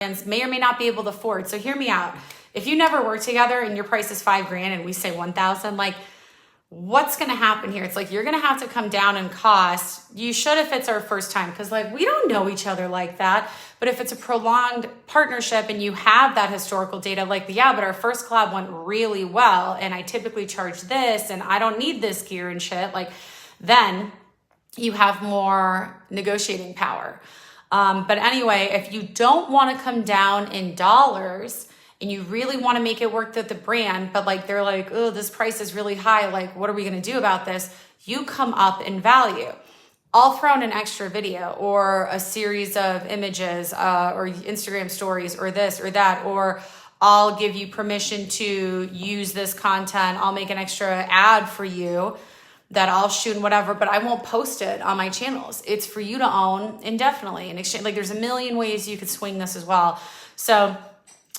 brands may or may not be able to afford. So hear me out. If you never work together and your price is $5,000 and we say 1,000, like, what's going to happen here? It's like, you're going to have to come down in cost. You should if it's our first time, because like, we don't know each other like that. But if it's a prolonged partnership and you have that historical data, like, yeah, but our first collab went really well and I typically charge this and I don't need this gear and shit, like, then you have more negotiating power. But anyway, if you don't want to come down in dollars and you really want to make it work with the brand, but like, they're like, oh, this price is really high, like, what are we going to do about this? You come up in value. I'll throw in an extra video or a series of images or Instagram stories or this or that, or I'll give you permission to use this content. I'll make an extra ad for you that I'll shoot and whatever, but I won't post it on my channels. It's for you to own indefinitely in exchange. Like, there's a million ways you could swing this as well. So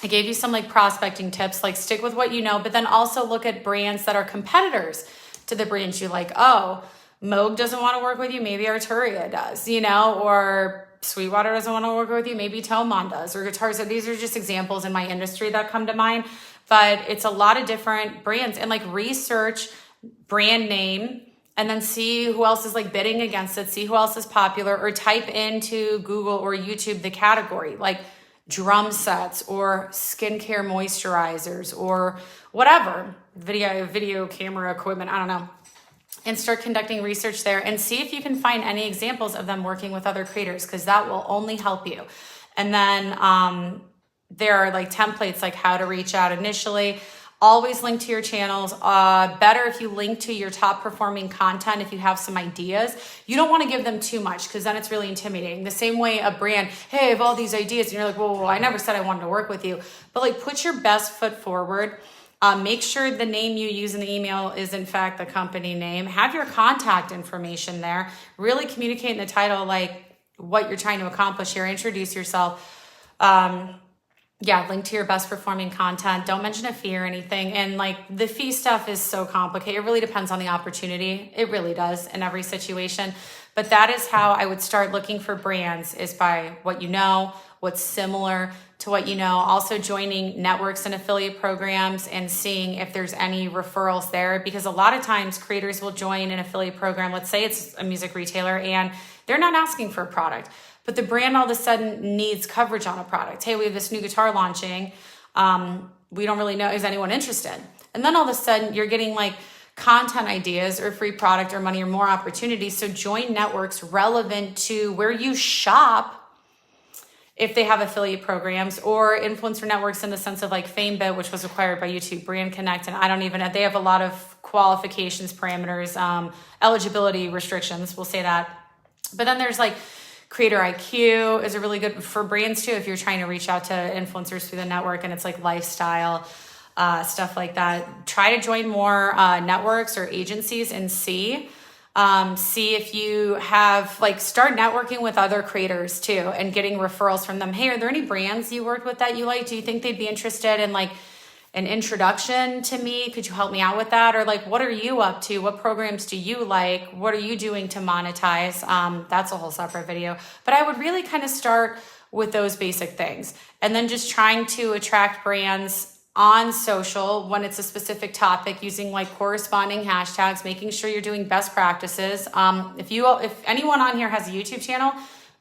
I gave you some like prospecting tips, like stick with what you know, but then also look at brands that are competitors to the brands you like. Oh, Moog doesn't want to work with you, maybe Arturia does, you know, or Sweetwater doesn't want to work with you, maybe Tomon does, or Guitars. So these are just examples in my industry that come to mind, but it's a lot of different brands. And like, research brand name and then see who else is like bidding against it, see who else is popular, or type into Google or YouTube the category, like drum sets or skincare moisturizers or whatever, video camera equipment, I don't know, and start conducting research there and see if you can find any examples of them working with other creators, because that will only help you. And then there are like templates, like how to reach out initially. Always link to your channels. Better if you link to your top performing content if you have some ideas. You don't want to give them too much, because then it's really intimidating. The same way a brand, hey, I have all these ideas, and you're like, well, I never said I wanted to work with you. But like, put your best foot forward. Make sure the name you use in the email is in fact the company name. Have your contact information there. Really communicate in the title like what you're trying to accomplish here. Introduce yourself. Yeah, link to your best performing content. Don't mention a fee or anything. And like, the fee stuff is so complicated. It really depends on the opportunity. It really does in every situation. But that is how I would start looking for brands, is by what you know, what's similar to what you know. Also joining networks and affiliate programs and seeing if there's any referrals there, because a lot of times creators will join an affiliate program. Let's say it's a music retailer and they're not asking for a product, but the brand all of a sudden needs coverage on a product. Hey, we have this new guitar launching. We don't really know, is anyone interested? And then all of a sudden you're getting like content ideas or free product or money or more opportunities. So join networks relevant to where you shop, if they have affiliate programs, or influencer networks in the sense of like FameBit, which was acquired by YouTube, Brand Connect, and I don't even know, they have a lot of qualifications, parameters, eligibility restrictions, we'll say that. But then there's like Creator IQ is a really good for brands too, if you're trying to reach out to influencers through the network and it's like lifestyle, stuff like that. Try to join more networks or agencies and see if you have, like, start networking with other creators too and getting referrals from them. Hey, are there any brands you worked with that you like? Do you think they'd be interested in like an introduction to me? Could you help me out with that? Or like, what are you up to? What programs do you like? What are you doing to monetize? That's a whole separate video, but I would really kind of start with those basic things, and then just trying to attract brands on social when it's a specific topic, using like corresponding hashtags, making sure you're doing best practices. If anyone on here has a YouTube channel,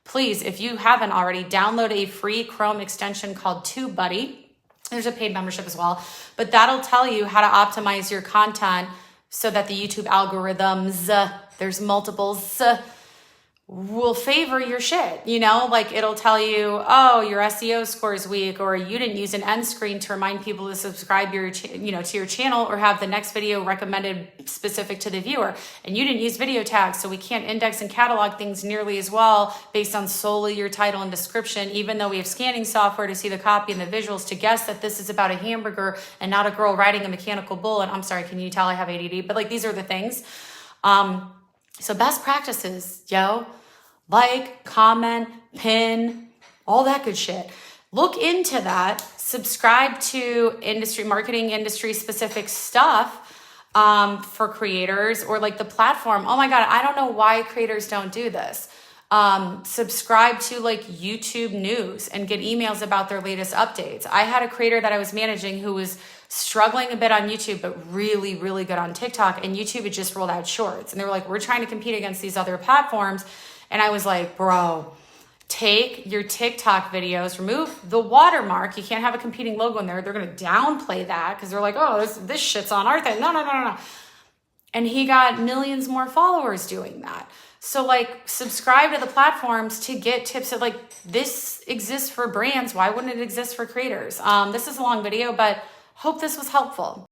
please, if you haven't already, download a free Chrome extension called TubeBuddy. There's a paid membership as well, but that'll tell you how to optimize your content so that the YouTube algorithms, there's multiples, will favor your shit, you know, like it'll tell you, oh, your SEO score is weak, or you didn't use an end screen to remind people to subscribe to your channel, or have the next video recommended specific to the viewer, and you didn't use video tags, so we can't index and catalog things nearly as well based on solely your title and description, even though we have scanning software to see the copy and the visuals to guess that this is about a hamburger and not a girl riding a mechanical bull. And I'm sorry, can you tell I have ADD? But like, these are the things. So best practices, yo. Like, comment, pin, all that good shit. Look into that. Subscribe to marketing industry specific stuff for creators, or like the platform. Oh my God, I don't know why creators don't do this. Subscribe to like YouTube news and get emails about their latest updates. I had a creator that I was managing who was struggling a bit on YouTube, but really, really good on TikTok. And YouTube had just rolled out shorts. And they were like, we're trying to compete against these other platforms. And I was like, bro, take your TikTok videos, remove the watermark. You can't have a competing logo in there. They're going to downplay that because they're like, oh, this shit's on our thing. No. And he got millions more followers doing that. So like subscribe to the platforms to get tips that like this exists for brands. Why wouldn't it exist for creators? This is a long video, but hope this was helpful.